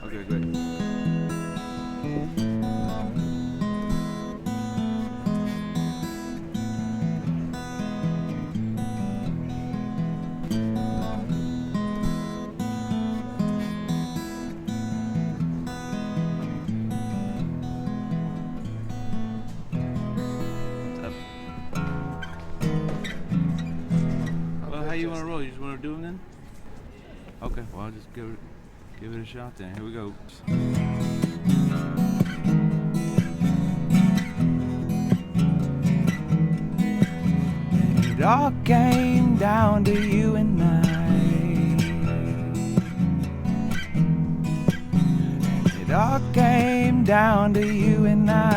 Okay, great. Well, how you want to roll? You just want to do them then? Okay, well, I'll just give it a shot then. Here we go. It all came down to you and I. It all came down to you and I.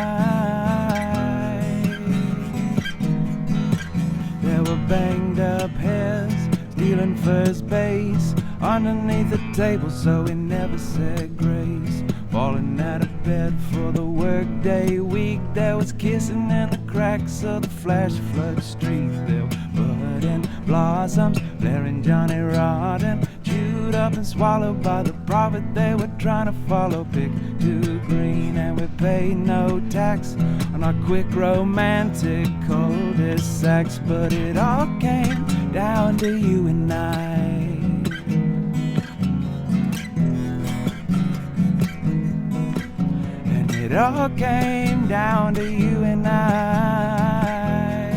There were banged up heads stealing first base underneath the table, so we never said grace. Falling out of bed for the workday week, there was kissing in the cracks of the flash flood street. There were budding blossoms, blaring Johnny Rotten, chewed up and swallowed by the prophet they were trying to follow. Pick too green and we paid no tax on our quick romantic cul-de-sacs. But it all came down to you and I. It all came down to you and I.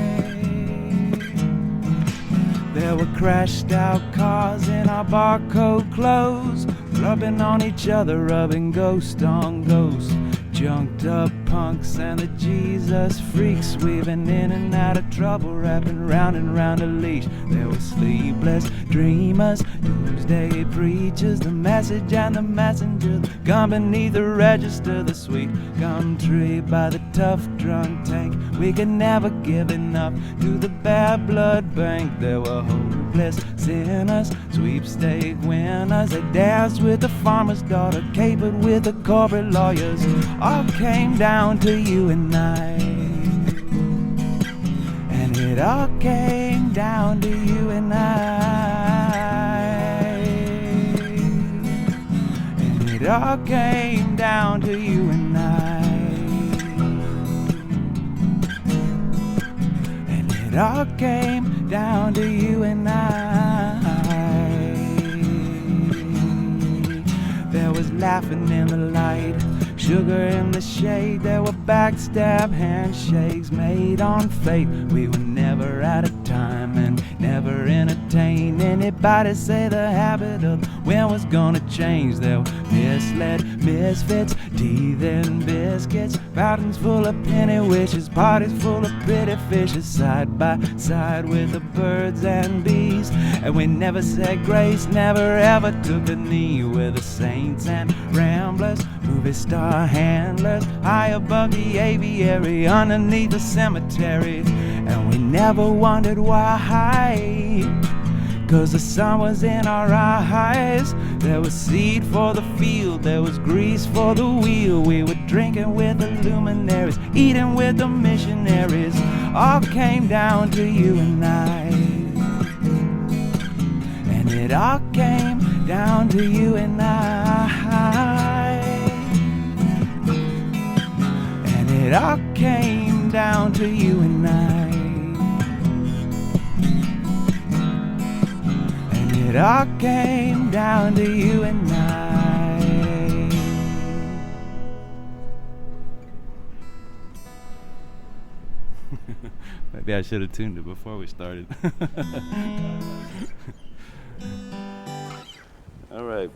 There were crashed out cars in our barcode clothes, rubbing on each other, rubbing ghost on ghost. Junked up punks and the Jesus freaks, weaving in and out of trouble, wrapping round and round a leash. There were sleepless dreamers, doomsday preachers, the message and the messenger, the gun beneath the register, the sweet gum tree by the tough drunk tank. We could never give enough to the bad blood bank. There were hopeless sinners, sweepstake winners. They danced with the farmer's daughter, capered with the corporate lawyers. All came down to you and I. And it all came down to you and I. And it all came down to you and I. And it all came down to you and I. There was laughing in the light, sugar in the shade. There were backstab handshakes made on fate. We were never out of time and never entertained anybody say the habit of when was gonna change. There were misled misfits, teething biscuits, fountains full of penny wishes, parties full of pretty fishes, side by side with the birds and bees. And we never said grace, never ever took a knee. We're the saints and ramblers, movie star handlers, high above the aviary, underneath the cemetery. And we never wondered why, 'cause the sun was in our eyes. There was seed for the field, there was grease for the wheel. We were drinking with the luminaries, eating with the missionaries. All came down to you and I. And it all came down to you and I. And it all came down to you and I. And it all came down to you and I. Maybe I should have tuned it before we started. All right.